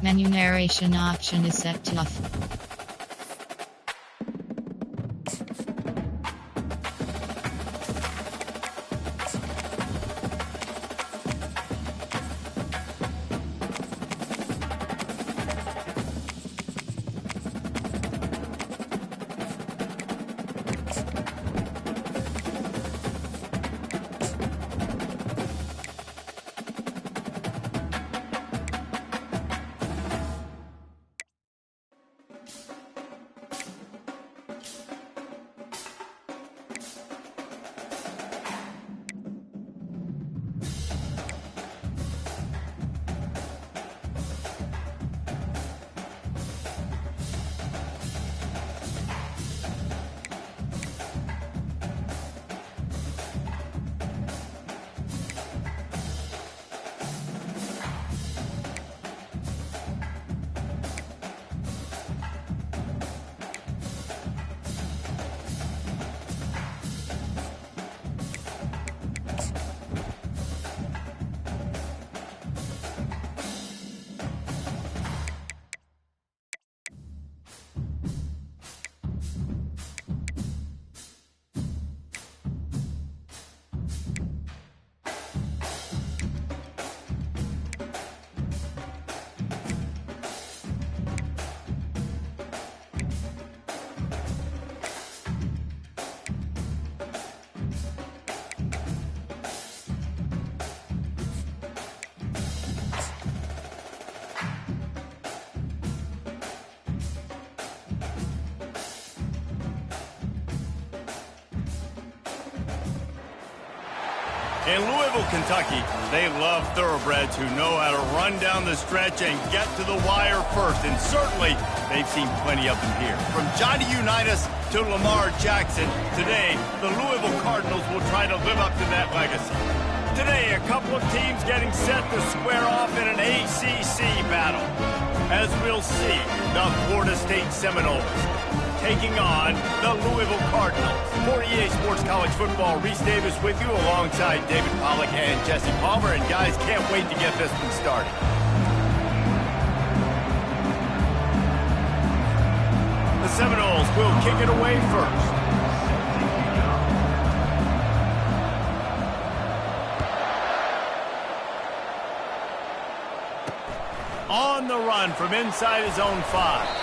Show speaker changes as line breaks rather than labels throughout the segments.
Menu narration option is set to off.
In Louisville, Kentucky, they love thoroughbreds who know how to run down the stretch and get to the wire first. And certainly, they've seen plenty of them here. From Johnny Unitas to Lamar Jackson, today, the Louisville Cardinals will try to live up to that legacy. Today, a couple of teams getting set to square off in an ACC battle. As we'll see, the Florida State Seminoles taking on the Louisville Cardinals. For EA Sports College Football, Reese Davis with you alongside David Pollack and Jesse Palmer. And guys, can't wait to get this one started. The Seminoles will kick it away first. On the run from inside his own 5.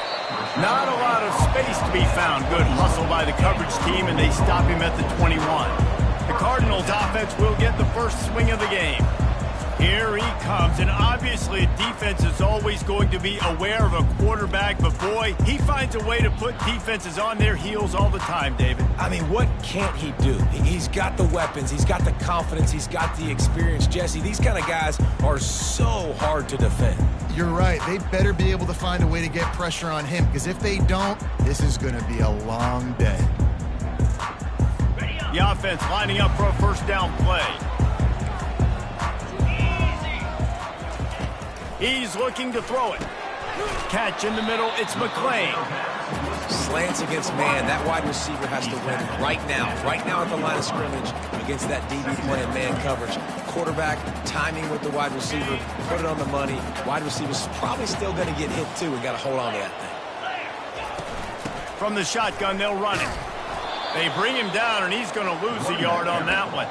Not a lot of space to be found. Good hustle by the coverage team, and they stop him at the 21. The Cardinals offense will get the first swing of the game. Here he comes, and obviously defense is always going to be aware of a quarterback, but boy, he finds a way to put defenses on their heels all the time, David.
I mean, what can't he do? He's got the weapons, he's got the confidence, he's got the experience. Jesse, these kind of guys are so hard to defend.
You're right. They better be able to find a way to get pressure on him, because if they don't, this is going to be a long day.
The offense lining up for a first down play. He's looking to throw it. Catch in the middle, it's McClain.
Slants against man, that wide receiver has to win right now at the line of scrimmage against that DB playing man coverage. Quarterback, timing with the wide receiver, put it on the money. Wide receiver's probably still going to get hit too and got to hold on to that thing.
From the shotgun, they'll run it. They bring him down, and he's going to lose a yard on that one.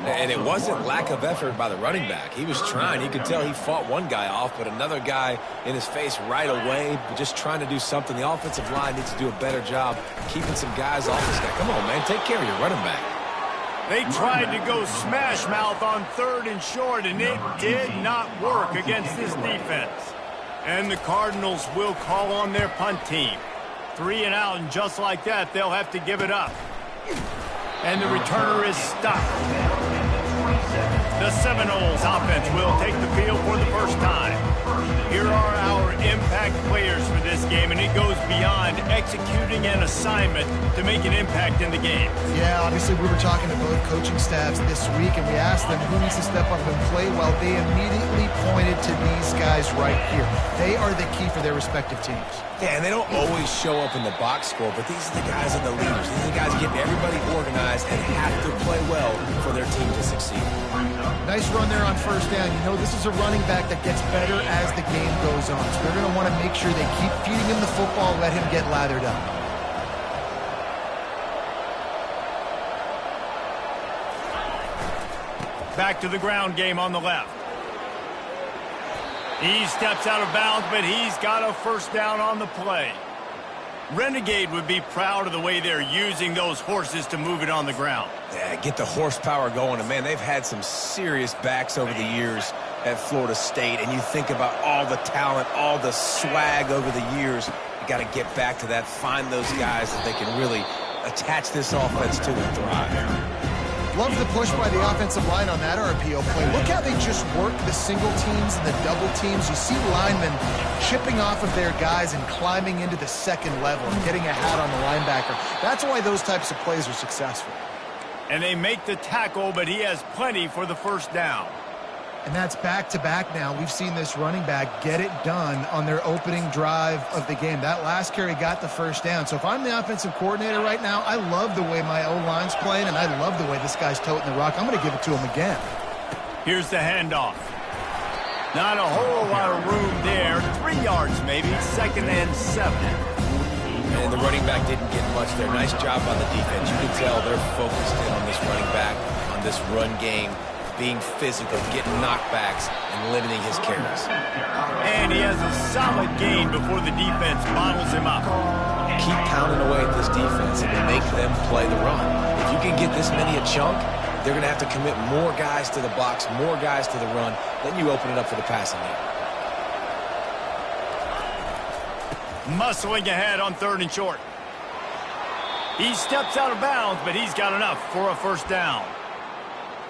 And it wasn't lack of effort by the running back. He was trying. You could tell he fought one guy off, but another guy in his face right away, but just trying to do something. The offensive line needs to do a better job keeping some guys off this guy. Come on, man. Take care of your running back.
They tried to go smash mouth on 3rd and short, and it did not work against this defense. And the Cardinals will call on their punt team. 3 and out, and just like that, they'll have to give it up. And the returner is stopped. The Seminoles offense will take the field for the first time. Here are our impact players for this this game, and it goes beyond executing an assignment to make an impact in the game.
Yeah, obviously we were talking to both coaching staffs this week, and we asked them who needs to step up and play well. They immediately pointed to these guys right here. They are the key for their respective teams.
Yeah, and they don't always show up in the box score, but these are the guys and the leaders. These are the guys getting everybody organized and have to play well for their team to succeed.
Nice run there on first down. You know, this is a running back that gets better as the game goes on. So they're going to want to make sure they keep feeding him the football, let him get lathered up.
Back to the ground game on the left. He steps out of bounds, but he's got a first down on the play. Renegade would be proud of the way they're using those horses to move it on the ground.
Yeah, get the horsepower going. And, man, they've had some serious backs over the years at Florida State. And you think about all the talent, all the swag over the years. You got to get back to that, find those guys that they can really attach this offense to and thrive.
Love the push by the offensive line on that RPO play. Look how they just work the single teams and the double teams. You see linemen chipping off of their guys and climbing into the second level and getting a hat on the linebacker. That's why those types of plays are successful.
And they make the tackle, but he has plenty for the first down.
And that's back-to-back now. We've seen this running back get it done on their opening drive of the game. That last carry got the first down. So if I'm the offensive coordinator right now, I love the way my O-line's playing, and I love the way this guy's toting the rock. I'm going to give it to him again.
Here's the handoff. Not a whole lot of room there. 3 yards maybe, 2nd and 7.
And the running back didn't get much there. Nice job by the defense. You can tell they're focused in on this running back, on this run game, being physical, getting knockbacks, and limiting his carries.
And he has a solid gain before the defense bottles him up.
Keep pounding away at this defense and make them play the run. If you can get this many a chunk, they're going to have to commit more guys to the box, more guys to the run. Then you open it up for the passing game.
Muscling ahead on 3rd and short. He steps out of bounds, but he's got enough for a first down.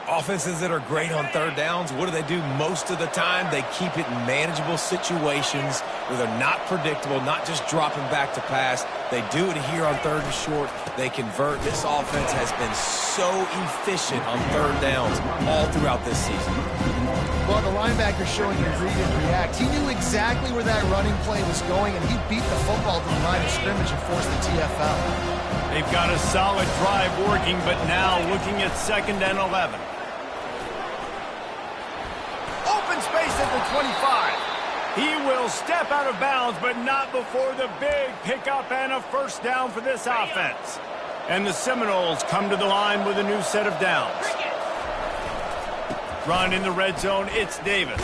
Offenses that are great on 3rd downs, what do? Most of the time, they keep it in manageable situations where they're not predictable, not just dropping back to pass. They do it here on 3rd and short. They convert. This offense has been so efficient on 3rd downs all throughout this season.
Well, the linebacker showing you read and react. He knew exactly where that running play was going, and he beat the football to the line of scrimmage and forced the TFL.
They've got a solid drive working, but now looking at 2nd and 11. Open space at the 25. He will step out of bounds, but not before the big pickup and a first down for this offense. And the Seminoles come to the line with a new set of downs. Run in the red zone, it's Davis.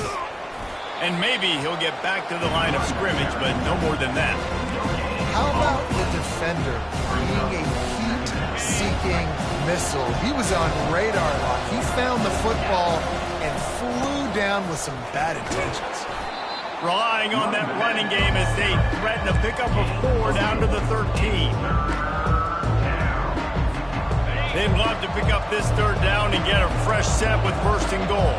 And maybe he'll get back to the line of scrimmage, but no more than that.
How about the defender being a heat-seeking missile? He was on radar lock. He found the football and flew down with some bad intentions.
Relying on that running game as they threaten a pickup of 4 down to the 13. They'd love to pick up this 3rd down and get a fresh set with 1st and goal.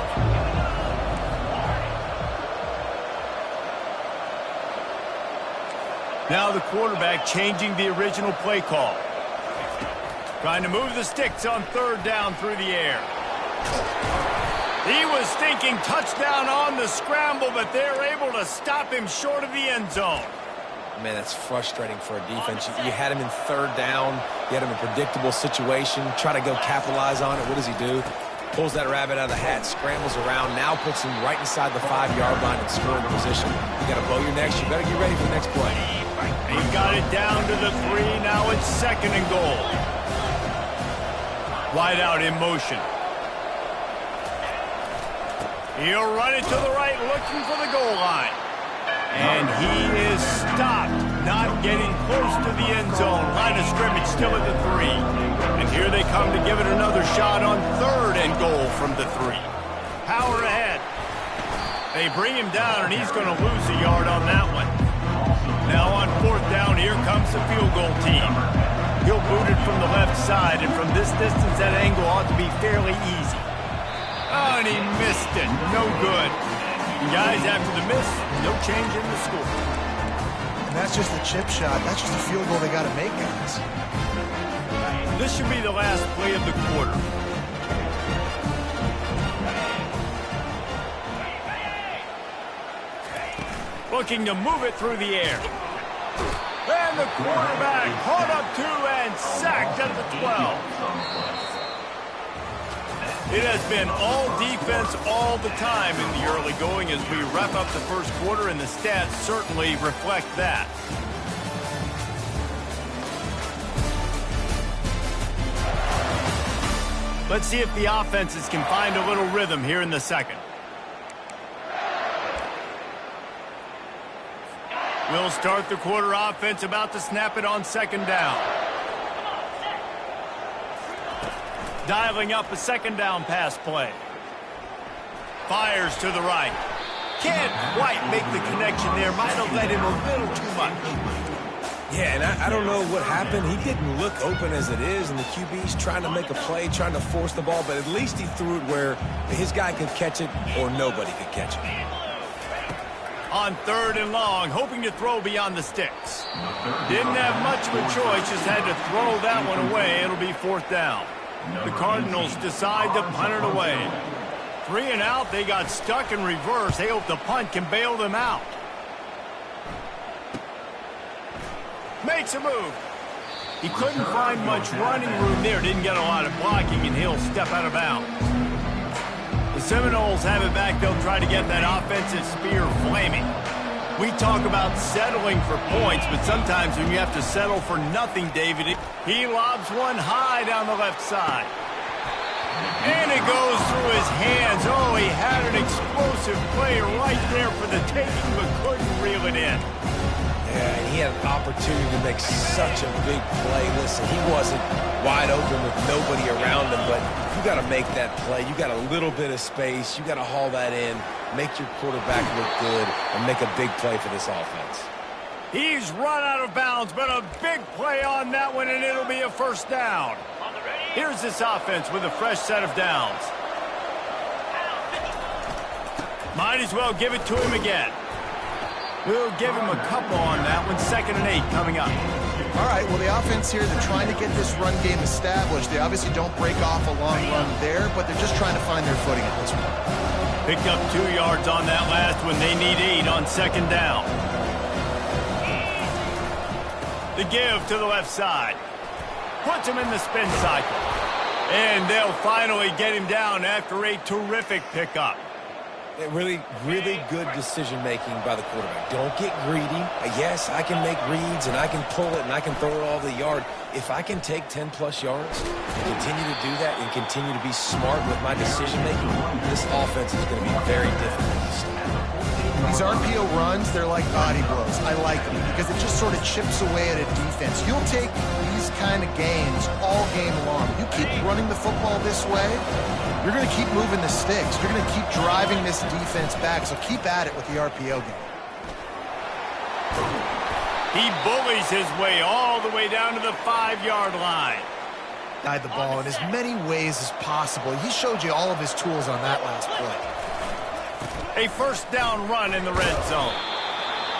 Now the quarterback changing the original play call. Trying to move the sticks on 3rd down through the air. He was thinking touchdown on the scramble, but they're able to stop him short of the end zone.
Man, that's frustrating for a defense. You had him in 3rd down. You had him in a predictable situation. Try to go capitalize on it. What does he do? Pulls that rabbit out of the hat, scrambles around, now puts him right inside the 5-yard line in scoring position. You got to bow your necks. You better get ready for the next play.
He got it down to the 3. Now it's 2nd and goal. Wide out in motion. He'll run it to the right, looking for the goal line. And he is stopped, not getting close to the end zone. Line of scrimmage still at the 3. And here they come to give it another shot on 3rd and goal from the 3. Power ahead. They bring him down, and he's going to lose a yard on that one. Now on 4th down, here comes the field goal team. He'll boot it from the left side, and from this distance, that angle ought to be fairly easy. Oh, and he missed it. No good. And guys, after the miss, no change in the score.
And that's just a chip shot. That's just a field goal they got to make, guys.
This should be the last play of the quarter. Looking to move it through the air. And the quarterback caught up to and sacked at the 12. It has been all defense all the time in the early going as we wrap up the first quarter, and the stats certainly reflect that. Let's see if the offenses can find a little rhythm here in the second. We'll start the quarter offense about to snap it on second down. Dialing up a second down pass play. Fires to the right. Can't quite make the connection there. Might have let him a little too much.
Yeah, and I don't know what happened. He didn't look open as it is, and the QB's trying to make a play, trying to force the ball, but at least he threw it where his guy could catch it or nobody could catch it.
On third and long, hoping to throw beyond the sticks. Didn't have much of a choice, just had to throw that one away. It'll be fourth down. The Cardinals decide to punt it away. 3 and out, they got stuck in reverse. They hope the punt can bail them out. Makes a move. He couldn't find much running room there. Didn't get a lot of blocking, and he'll step out of bounds. The Seminoles have it back. They'll try to get that offensive spear flaming. We talk about settling for points, but sometimes when you have to settle for nothing, David, he lobs one high down the left side. And it goes through his hands. Oh, he had an explosive play right there for the taking, but couldn't reel it in.
Yeah, and he had an opportunity to make such a big play. Listen, he wasn't wide open with nobody around him, but you got to make that play. You got a little bit of space. You got to haul that in, make your quarterback look good, and make a big play for this offense.
He's run out of bounds, but a big play on that one, and it'll be a first down. Here's this offense with a fresh set of downs. Might as well give it to him again. We'll give him a couple on that one. 2nd and 8 coming up.
All right, well, the offense here, they're trying to get this run game established. They obviously don't break off a long run there, but they're just trying to find their footing at this point.
Picked up 2 yards on that last one. They need 8 on 2nd down. The give to the left side. Puts him in the spin cycle. And they'll finally get him down after a terrific pickup.
Really, really good decision-making by the quarterback. Don't get greedy. Yes, I can make reads, and I can pull it, and I can throw it all the yard. If I can take 10-plus yards and continue to do that and continue to be smart with my decision-making, this offense is going to be very difficult to stop.
These RPO runs, they're like body blows. I like them because it just sort of chips away at a defense. You'll take these kind of games all game long. You keep running the football this way, you're going to keep moving the sticks. You're going to keep driving this defense back, so keep at it with the RPO game.
He bullies his way all the way down to the 5-yard line.
Guide the ball in as many ways as possible. He showed you all of his tools on that last play.
A first down run in the red zone.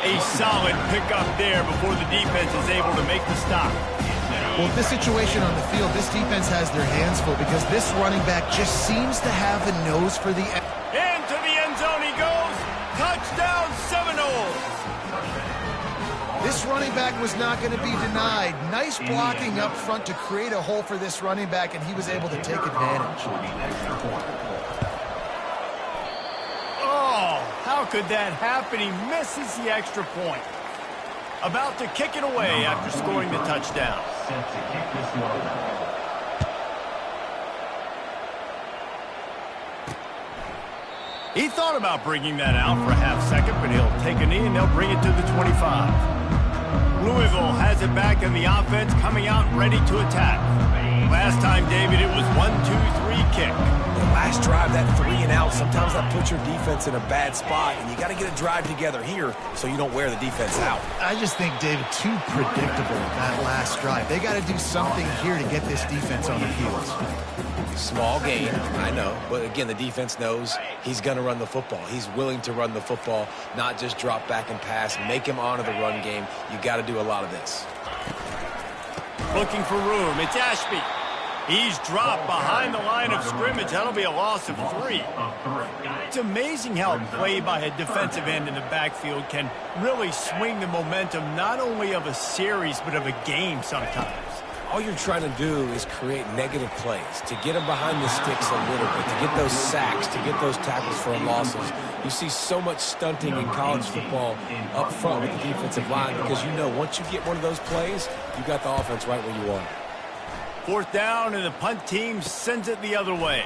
A solid pickup there before the defense is able to make the stop.
Well, with this situation on the field, this defense has their hands full because this running back just seems to have a nose for the end.
Into the end zone he goes. Touchdown Seminoles.
This running back was not going to be denied. Nice blocking up front to create a hole for this running back, and he was able to take advantage.
Oh, how could that happen? He misses the extra point. About to kick it away after scoring the touchdown. He thought about bringing that out for a half second, but he'll take a knee and they'll bring it to the 25. Louisville has it back in the offense, coming out ready to attack. Last time, David, it was 1-2-3 kick.
The last drive, that 3 and out, sometimes that puts your defense in a bad spot, and you got to get a drive together here so you don't wear the defense out.
I just think, David, too predictable that last drive. They got to do something here to get this defense on their heels.
Small gain, I know. But again, the defense knows he's going to run the football. He's willing to run the football, not just drop back and pass. Make him honor the run game. You got to do a lot of this.
Looking for room. It's Ashby. He's dropped behind the line of scrimmage. That'll be a loss of 3. It's amazing how a play by a defensive end in the backfield can really swing the momentum not only of a series but of a game sometimes.
All you're trying to do is create negative plays, to get them behind the sticks a little bit, to get those sacks, to get those tackles for losses. You see so much stunting in college football up front with the defensive line because you know once you get one of those plays, you got the offense right where you want it.
4th down, and the punt team sends it the other way.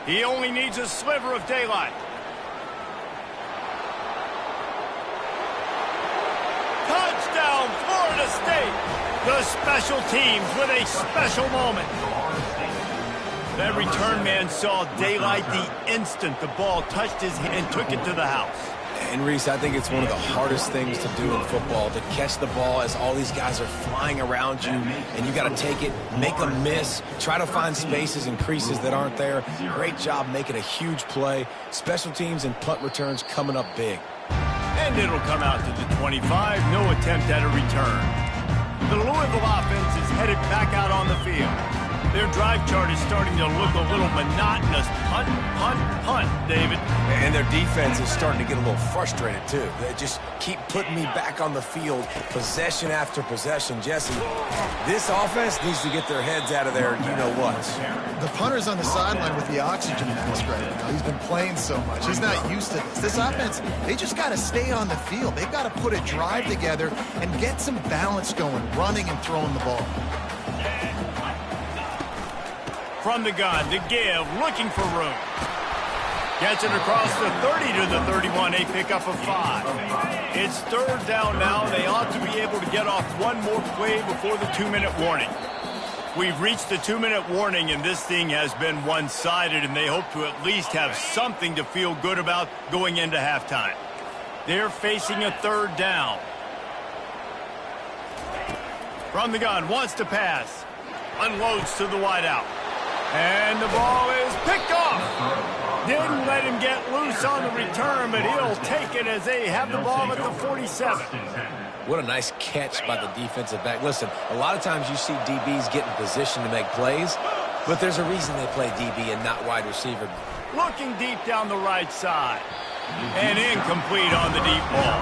He only needs a sliver of daylight. Touchdown, Florida State! The special teams with a special moment. That return man saw daylight the instant the ball touched his hand and took it to the house.
And Reese, I think it's one of the hardest things to do in football, to catch the ball as all these guys are flying around you, and you got to take it, make them miss, try to find spaces and creases that aren't there. Great job making a huge play. Special teams and punt returns coming up big.
And it'll come out to the 25, no attempt at a return. The Louisville offense is headed back out on the field. Their drive chart is starting to look a little monotonous. Punt, punt, punt, David.
And their defense is starting to get a little frustrated, too. They just keep putting me back on the field, possession after possession. Jesse, this offense needs to get their heads out of there, you-know-what.
The punter's on the sideline with the oxygen mask right now. He's been playing so much. He's not used to this. This offense, they just got to stay on the field. They've got to put a drive together and get some balance going, running and throwing the ball.
From the gun, the give, looking for room. Gets it across the 30 to the 31, a pickup of 5. It's 3rd down now. They ought to be able to get off one more play before the 2-minute warning. We've reached the 2-minute warning, and this thing has been one-sided, and they hope to at least have something to feel good about going into halftime. They're facing a 3rd down. From the gun, wants to pass. Unloads to the wideout. And the ball is picked off. Didn't let him get loose on the return, but he'll take it as they have the ball at the 47.
What a nice catch by the defensive back. Listen, a lot of times you see DBs get in position to make plays, but there's a reason they play DB and not wide receiver.
Looking deep down the right side. And incomplete on the deep ball.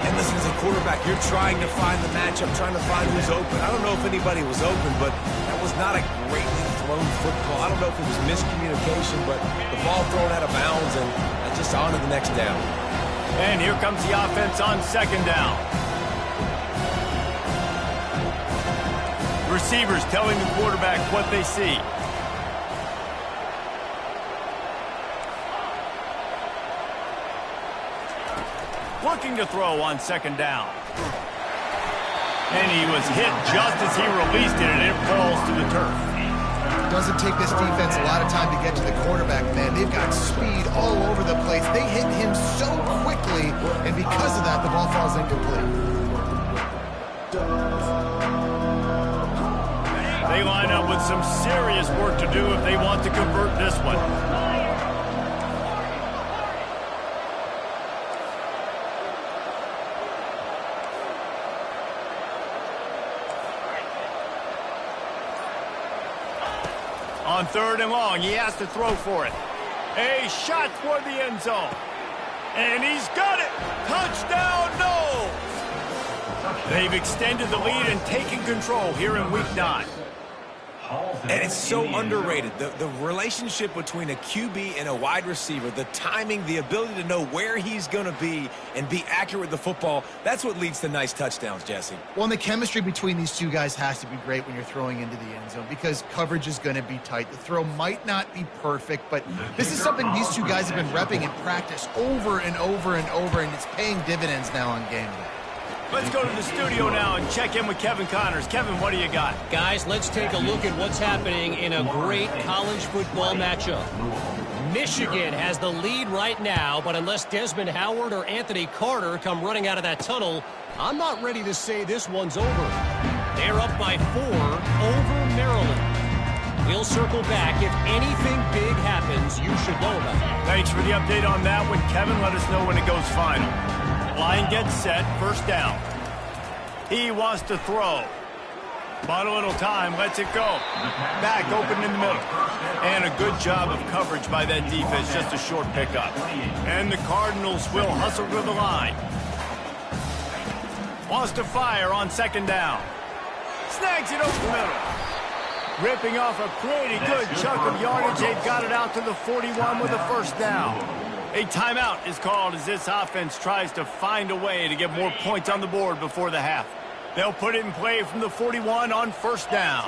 And listen, as a quarterback, you're trying to find the matchup, trying to find who's open. I don't know if anybody was open, but that was not a greatly thrown football. I don't know if it was miscommunication, but the ball thrown out of bounds and just on to the next down.
And here comes the offense on 2nd down. Receivers telling the quarterback what they see. Looking to throw on 2nd down. And he was hit just as he released it, and it falls to the turf.
It doesn't take this defense a lot of time to get to the quarterback, man. They've got speed all over the place. They hit him so quickly, and because of that, the ball falls incomplete.
They line up with some serious work to do if they want to convert this one. On 3rd and long, he has to throw for it. A shot toward the end zone. And he's got it. Touchdown, Noles. They've extended the lead and taken control here in Week 9.
And it's so underrated. The relationship between a QB and a wide receiver, the timing, the ability to know where he's going to be and be accurate with the football, that's what leads to nice touchdowns, Jesse.
Well, and the chemistry between these two guys has to be great when you're throwing into the end zone because coverage is going to be tight. The throw might not be perfect, but this is something these two guys have been repping in practice over and over and over, and it's paying dividends now on game day.
Let's go to the studio now and check in with Kevin Connors. Kevin, what do you got?
Guys, let's take a look at what's happening in a great college football matchup. Michigan has the lead right now, but unless Desmond Howard or Anthony Carter come running out of that tunnel, I'm not ready to say this one's over. They're up by 4 over Maryland. We'll circle back. If anything big happens, you should know about it.
Thanks for the update on that one, Kevin. Let us know when it goes final. Line gets set, first down. He wants to throw. But a little time, lets it go. Back open in the middle. And a good job of coverage by that defense, just a short pickup. And the Cardinals will hustle to the line. Wants to fire on second down. Snags it over the middle. Ripping off a pretty good chunk of yardage. They've got it out to the 41 with a first down. A timeout is called as this offense tries to find a way to get more points on the board before the half. They'll put it in play from the 41 on first down.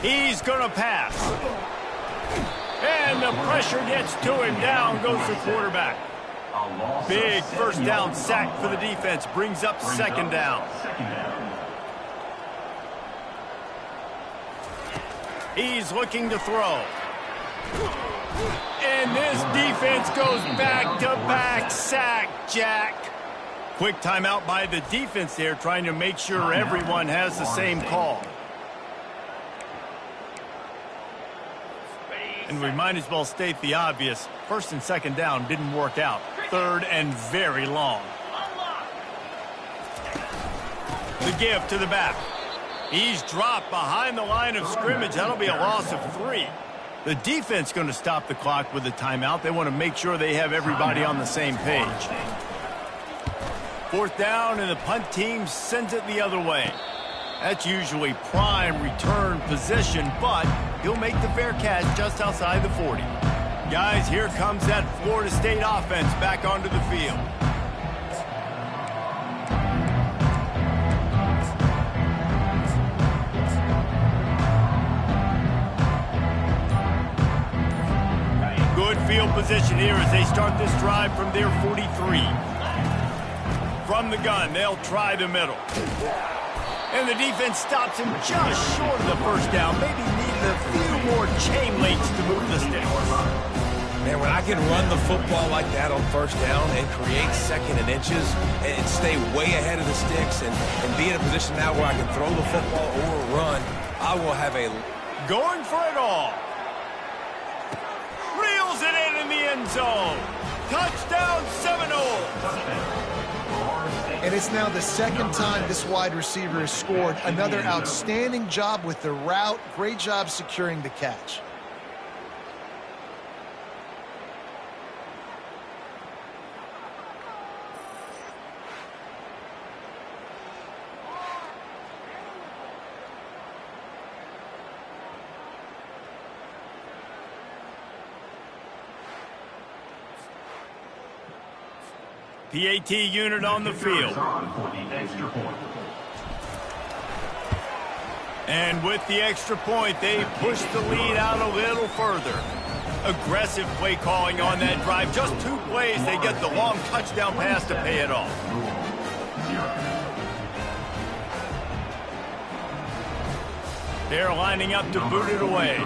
He's going to pass. And the pressure gets to him. Down goes the quarterback. Big first down sack for the defense. Brings up second down. He's looking to throw. And this defense goes back-to-back sack, Jack. Quick timeout by the defense there, trying to make sure everyone has the same call. And we might as well state the obvious. First and second down didn't work out. Third and very long. The give to the back. He's dropped behind the line of scrimmage. That'll be a loss of 3. The defense going to stop the clock with a timeout. They want to make sure they have everybody on the same page. Fourth down, and the punt team sends it the other way. That's usually prime return position, but he'll make the fair catch just outside the 40. Guys, here comes that Florida State offense back onto the field. Good field position here as they start this drive from their 43. From the gun, they'll try the middle. And the defense stops him just short of the first down. Maybe needed a few more chain links to move the sticks.
Man, when I can run the football like that on first down and create second and inches and stay way ahead of the sticks and be in a position now where I can throw the football or run, I will have a...
Going for it all. Reels it in the end zone. Touchdown Seminoles.
And it's now the second time this wide receiver has scored. Another outstanding job with the route. Great job securing the catch.
PAT unit on the field. And with the extra point, they push the lead out a little further. Aggressive play calling on that drive. Just 2 plays, they get the long touchdown pass to pay it off. They're lining up to boot it away.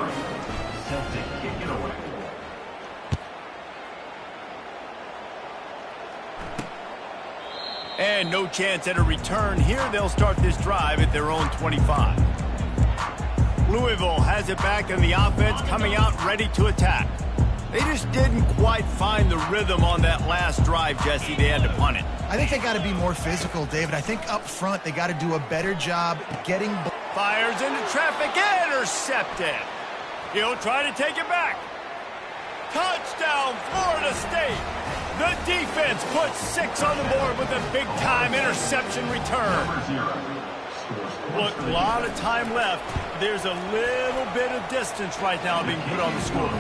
And no chance at a return. Here they'll start this drive at their own 25. Louisville has it back in the offense, coming out ready to attack. They just didn't quite find the rhythm on that last drive, Jesse. They had to punt it.
I think they got to be more physical, David. I think up front they got to do a better job getting...
Fires into traffic, intercepted. He'll try to take it back. Touchdown, Florida State. The defense puts 6 on the board with a big-time interception return. Look, a lot of time left. There's a little bit of distance right now being put on the score.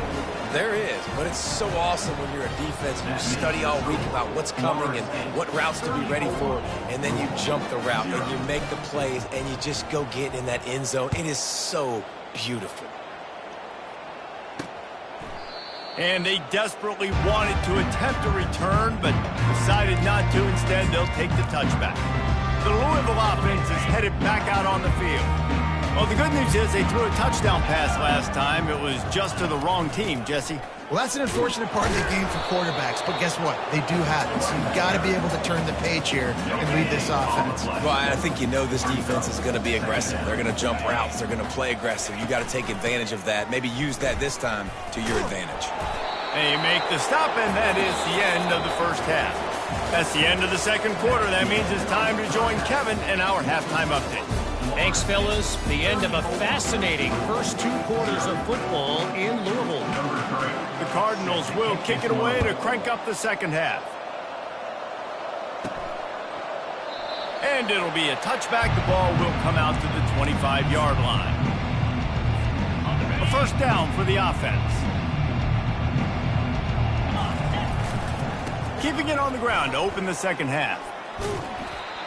There is, but it's so awesome when you're a defense and you study all week about what's coming and what routes to be ready for, and then you jump the route and you make the plays and you just go get in that end zone. It is so beautiful.
And they desperately wanted to attempt a return, but decided not to. Instead, they'll take the touchback. The Louisville offense is headed back out on the field. Well, the good news is they threw a touchdown pass last time. It was just to the wrong team, Jesse.
Well, that's an unfortunate part of the game for quarterbacks, but guess what? They do have it, so you've got to be able to turn the page here and lead this offense.
Well, I think you know this defense is going to be aggressive. They're going to jump routes. They're going to play aggressive. You got to take advantage of that. Maybe use that this time to your advantage.
They make the stop, and that is the end of the first half. That's the end of the second quarter. That means it's time to join Kevin in our halftime update.
Thanks, fellas. The end of a fascinating first 2 quarters of football in Louisville.
The Cardinals will kick it away to crank up the second half. And it'll be a touchback. The ball will come out to the 25-yard line. A first down for the offense. Keeping it on the ground to open the second half.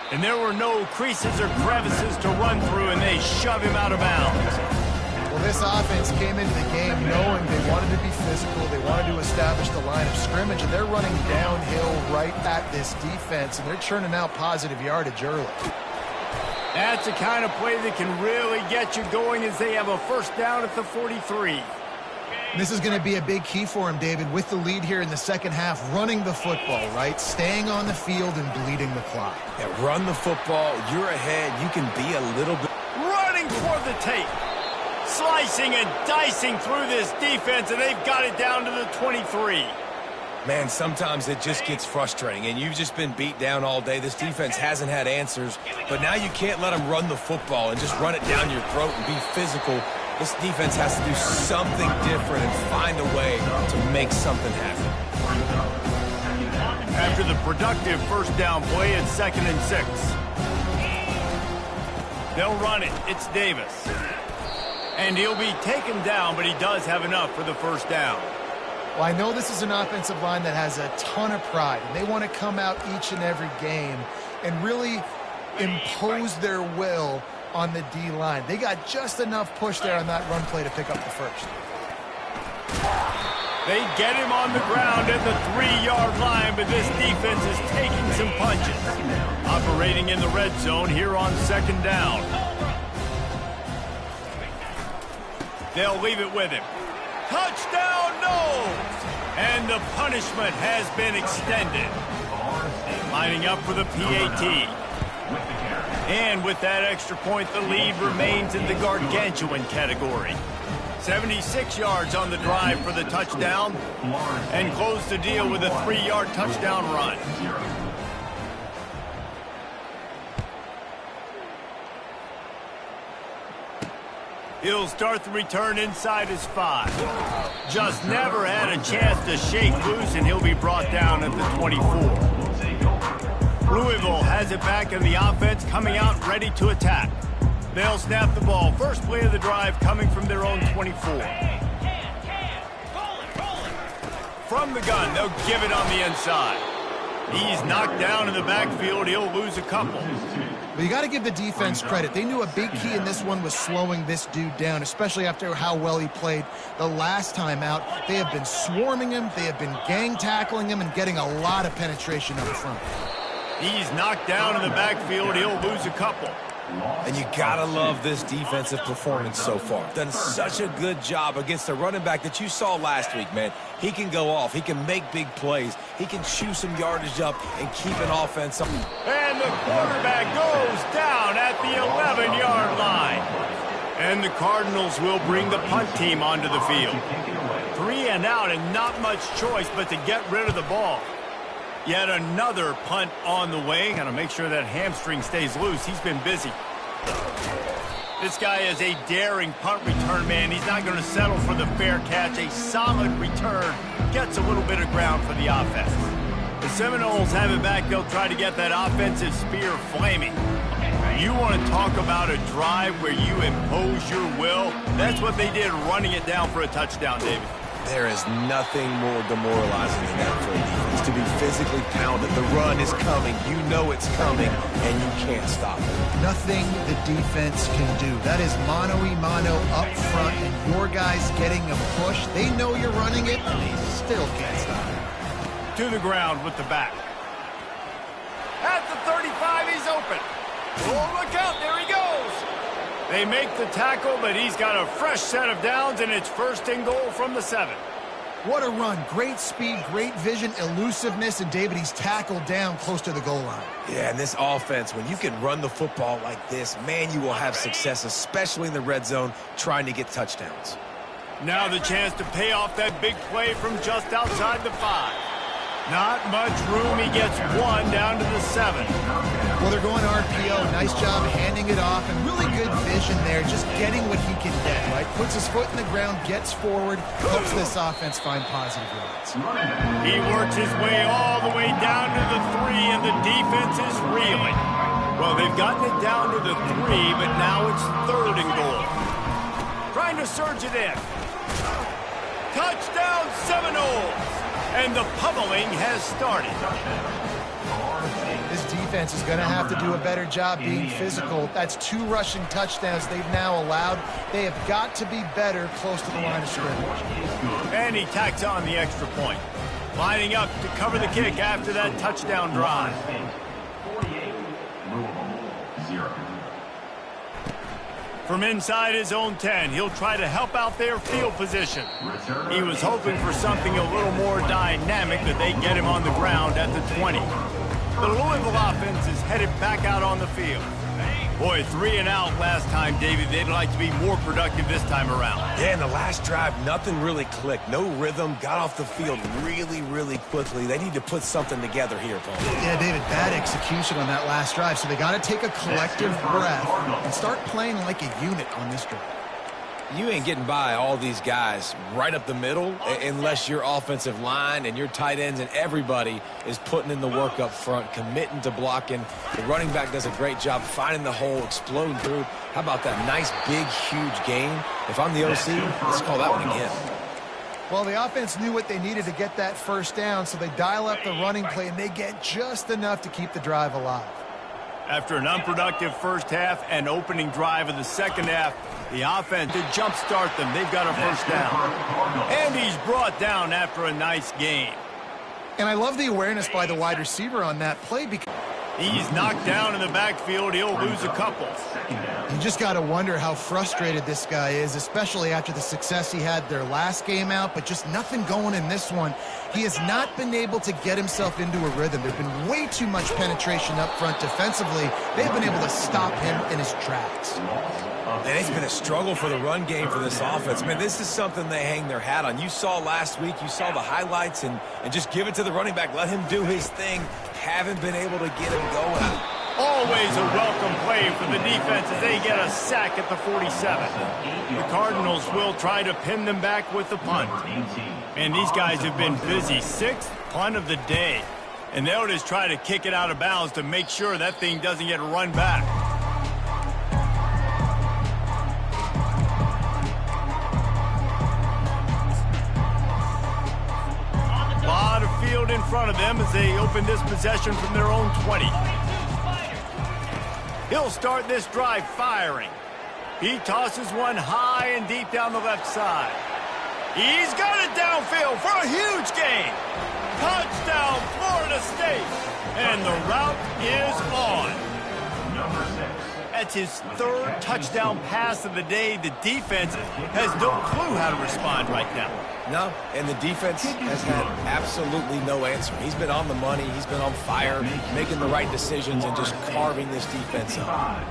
And there were no creases or crevices to run through, and they shove him out of bounds.
Well, this offense came into the game knowing they wanted to be physical, they wanted to establish the line of scrimmage, and they're running downhill right at this defense, and they're churning out positive yardage early.
That's the kind of play that can really get you going as they have a first down at the 43.
This is going to be a big key for him, David, with the lead here in the second half, running the football, right? Staying on the field and bleeding the clock.
Yeah, run the football. You're ahead. You can be a little bit...
Running for the tape. Slicing and dicing through this defense, and they've got it down to the 23.
Man, sometimes it just gets frustrating, and you've just been beat down all day. This defense hasn't had answers, but now you can't let them run the football and just run it down your throat and be physical. This defense has to do something different and find a way to make something happen.
After the productive first down play, it's 2nd and 6. They'll run it. It's Davis. And he'll be taken down, but he does have enough for the first down.
Well, I know this is an offensive line that has a ton of pride, and they want to come out each and every game and really impose their will on the D-line. They got just enough push there on that run play to pick up the first.
They get him on the ground at the 3-yard line, but this defense is taking some punches. Operating in the red zone here on 2nd down. They'll leave it with him. Touchdown, no! And the punishment has been extended. Lining up for the PAT. And with that extra point, the lead remains in the gargantuan category. 76 yards on the drive for the touchdown, and close the deal with a 3-yard touchdown run. He'll start the return inside his 5. Just never had a chance to shake loose, and he'll be brought down at the 24. Louisville has it back in the offense, coming out ready to attack. They'll snap the ball. First play of the drive coming from their own 24. From the gun, they'll give it on the inside. He's knocked down in the backfield. He'll lose a couple.
But you got to give the defense credit. They knew a big key in this one was slowing this dude down, especially after how well he played the last time out. They have been swarming him. They have been gang tackling him and getting a lot of penetration up front.
He's knocked down in the backfield. He'll lose a couple.
And you gotta love this defensive performance so far. Done such a good job against a running back that you saw last week, man. He can go off. He can make big plays. He can chew some yardage up and keep an offense up.
And the quarterback goes down at the 11-yard line. And the Cardinals will bring the punt team onto the field. 3 and out and not much choice but to get rid of the ball. Yet another punt on the way. Got to make sure that hamstring stays loose. He's been busy. This guy is a daring punt return man. He's not going to settle for the fair catch. A solid return. Gets a little bit of ground for the offense. The Seminoles have it back. They'll try to get that offensive spear flaming. You want to talk about a drive where you impose your will? That's what they did, running it down for a touchdown, David.
There is nothing more demoralizing than that for a defense. To be physically pounded. The run is coming. You know it's coming, and you can't stop it.
Nothing the defense can do. That is mano-a-mano up front, and your guys getting a push. They know you're running it, and they still can't stop it.
To the ground with the back. At the 35, he's open. Oh, look out. There he goes. They make the tackle, but he's got a fresh set of downs, and it's 1st and goal from the 7.
What a run. Great speed, great vision, elusiveness, and David, he's tackled down close to the goal line.
Yeah, and this offense, when you can run the football like this, man, you will have success, especially in the red zone, trying to get touchdowns.
Now the chance to pay off that big play from just outside the 5. Not much room. He gets 1 down to the 7.
Well, they're going RPO. Nice job handing it off, and really good vision there, just getting what he can get, right? Puts his foot in the ground, gets forward, helps this offense find positive yards.
He works his way all the way down to the 3, and the defense is reeling. Well, they've gotten it down to the 3, but now it's 3rd and goal. Trying to surge it in. Touchdown Seminoles! And the pummeling has started.
This defense is going to have to do a better job being physical. That's 2 rushing touchdowns they've now allowed. They have got to be better close to the line of scrimmage.
And he tacks on the extra point. Lining up to cover the kick after that touchdown drive.
48, Louisville, 0.
From inside his own 10, he'll try to help out their field position. He was hoping for something a little more dynamic, that they get him on the ground at the 20. The Louisville offense is headed back out on the field. Boy, 3 and out last time, David. They'd like to be more productive this time around.
Yeah, in the last drive, nothing really clicked. No rhythm, got off the field really, really quickly. They need to put something together here, Paul.
Yeah, David, bad execution on that last drive, so they got to take a collective breath and start playing like a unit on this drive.
You ain't getting by all these guys right up the middle unless your offensive line and your tight ends and everybody is putting in the work up front, committing to blocking. The running back does a great job finding the hole, exploding through. How about that nice, big, huge gain? If I'm the OC, let's call that one again.
Well, the offense knew what they needed to get that 1st down, so they dial up the running play, and they get just enough to keep the drive alive.
After an unproductive first half and opening drive of the second half, the offense to jumpstart them. They've got a 1st down. And he's brought down after a nice gain.
And I love the awareness by the wide receiver on that play because
he's knocked down in the backfield. He'll lose a couple.
You just got to wonder how frustrated this guy is, especially after the success he had their last game out, but just nothing going in this one. He has not been able to get himself into a rhythm. There's been way too much penetration up front defensively. They've been able to stop him in his tracks.
And it's been a struggle for the run game for this offense. Man, this is something they hang their hat on. You saw last week, you saw the highlights, and just give it to the running back. Let him do his thing. Haven't been able to get him going.
Always a welcome play for the defense as they get a sack at the 47. The Cardinals will try to pin them back with the punt. And these guys have been busy. 6th punt of the day. And they'll just try to kick it out of bounds to make sure that thing doesn't get run back. A lot of field in front of them as they open this possession from their own 20. He'll start this drive firing. He tosses one high and deep down the left side. He's got it downfield for a huge gain. Touchdown, Florida State. And the route is on. That's his 3rd touchdown pass of the day. The defense has no clue how to respond right now.
No, and the defense has had absolutely no answer. He's been on the money. He's been on fire, making the right decisions and just carving this defense up.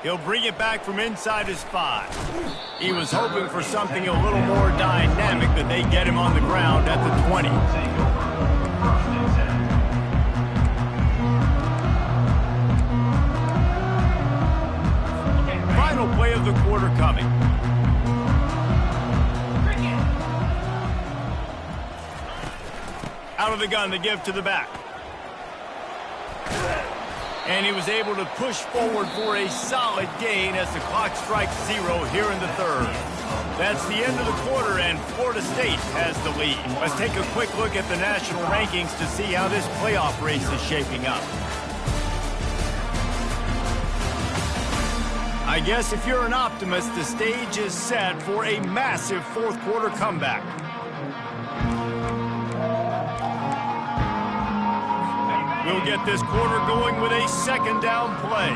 He'll bring it back from inside his 5. He was hoping for something a little more dynamic, but they get him on the ground at the 20. Final play of the quarter coming. Out of the gun, the give to the back. And he was able to push forward for a solid gain as the clock strikes 0 here in the 3rd. That's the end of the quarter, and Florida State has the lead. Let's take a quick look at the national rankings to see how this playoff race is shaping up. I guess if you're an optimist, the stage is set for a massive 4th quarter comeback. We'll get this quarter going with a second down play.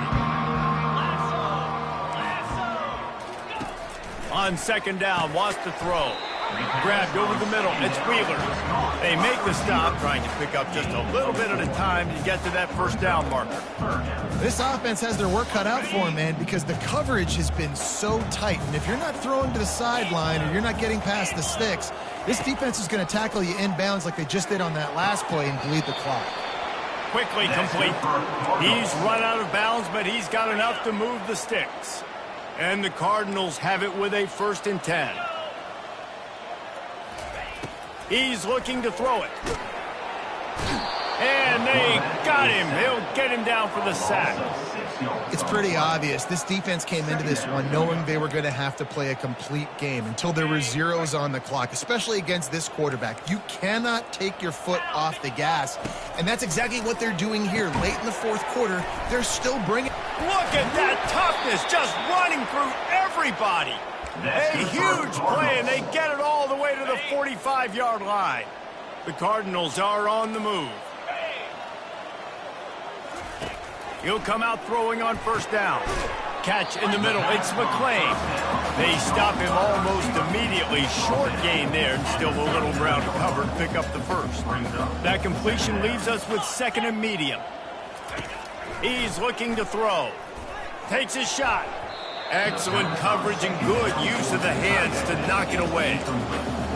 On second down, wants to throw. Grabbed over the middle. It's Wheeler. They make the stop, trying to pick up just a little bit at a time to get to that first down marker.
This offense has their work cut out for them, man, because the coverage has been so tight. And if you're not throwing to the sideline or you're not getting past the sticks, this defense is going to tackle you inbounds like they just did on that last play and bleed the clock.
Quickly complete. He's run out of bounds, but he's got enough to move the sticks. And the Cardinals have it with a 1st and 10. He's looking to throw it. And they got him. He'll get him down for the sack.
It's pretty obvious. This defense came into this one knowing they were going to have to play a complete game until there were zeros on the clock, especially against this quarterback. You cannot take your foot off the gas, and that's exactly what they're doing here. Late in the 4th quarter, they're still bringing...
Look at that toughness, just running through everybody. A huge play, and they get it all the way to the 45-yard line. The Cardinals are on the move. He'll come out throwing on first down. Catch in the middle. It's McClain. They stop him almost immediately. Short gain there, and still a little ground to cover to pick up the first. That completion leaves us with 2nd and medium. He's looking to throw. Takes his shot. Excellent coverage and good use of the hands to knock it away.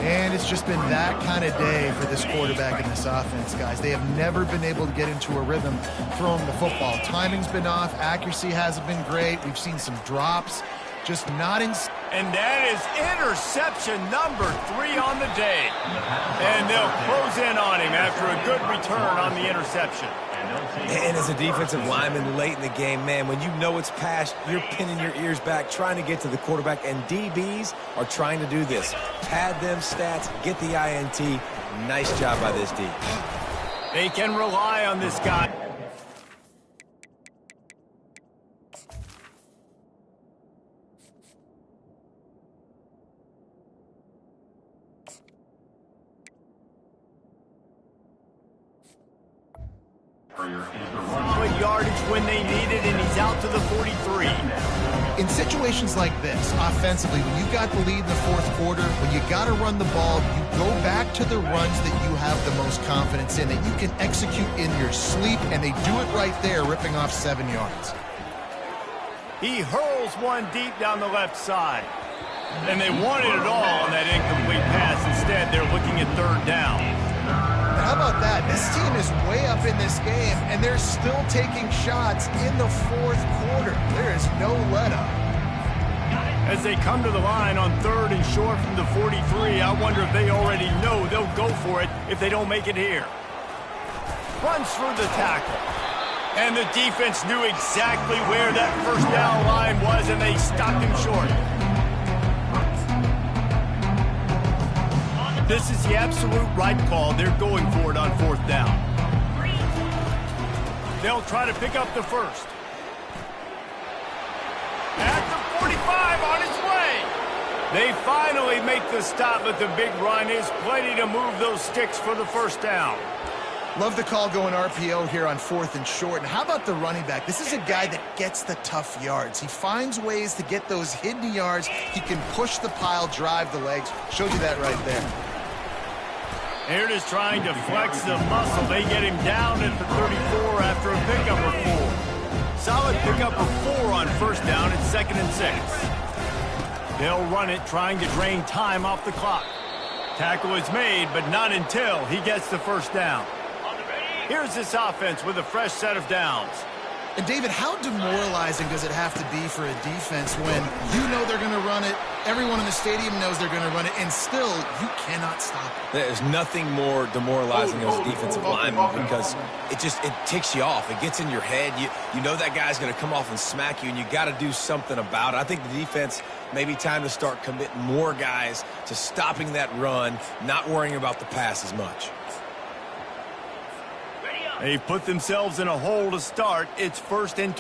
And it's just been that kind of day for this quarterback and this offense, guys. They have never been able to get into a rhythm throwing the football. Timing's been off. Accuracy hasn't been great. We've seen some drops. Just not in...
And that is interception number 3 on the day. And they'll close in on him after a good return on the interception.
And as a defensive lineman late in the game, man, when you know it's past, you're pinning your ears back, trying to get to the quarterback, and DBs are trying to do this. Pad them stats, get the INT. Nice job by this D.
They can rely on this guy. Yardage when they need it, and he's out to the 43.
In situations like this, offensively, when you got the lead in the 4th quarter, when you got to run the ball, you go back to the runs that you have the most confidence in, that you can execute in your sleep, and they do it right there, ripping off 7 yards.
He hurls one deep down the left side. And they wanted it all on that incomplete pass. Instead, they're looking at 3rd down.
How about that? This team is way up in this game, and they're still taking shots in the 4th quarter. There is no let-up.
As they come to the line on 3rd and short from the 43, I wonder if they already know they'll go for it if they don't make it here. Runs through the tackle. And the defense knew exactly where that first down line was, and they stopped him short. This is the absolute right call. They're going for it on 4th down. They'll try to pick up the first. At the 45, on its way. They finally make the stop, but the big run is plenty to move those sticks for the first down.
Love the call going RPO here on 4th and short. And how about the running back? This is a guy that gets the tough yards. He finds ways to get those hidden yards. He can push the pile, drive the legs. Showed you that right there.
Here it is trying to flex the muscle. They get him down at the 34 after a pickup of 4. Solid pickup of 4 on first down. It's 2nd and 6. They'll run it, trying to drain time off the clock. Tackle is made, but not until he gets the first down. Here's this offense with a fresh set of downs.
And, David, how demoralizing does it have to be for a defense when you know they're going to run it, everyone in the stadium knows they're going to run it, and still you cannot stop it?
There's nothing more demoralizing as a defensive lineman because it ticks you off. It gets in your head. You know that guy's going to come off and smack you, and you got to do something about it. I think the defense maybe time to start committing more guys to stopping that run, not worrying about the pass as much.
They put themselves in a hole to start. It's 1st and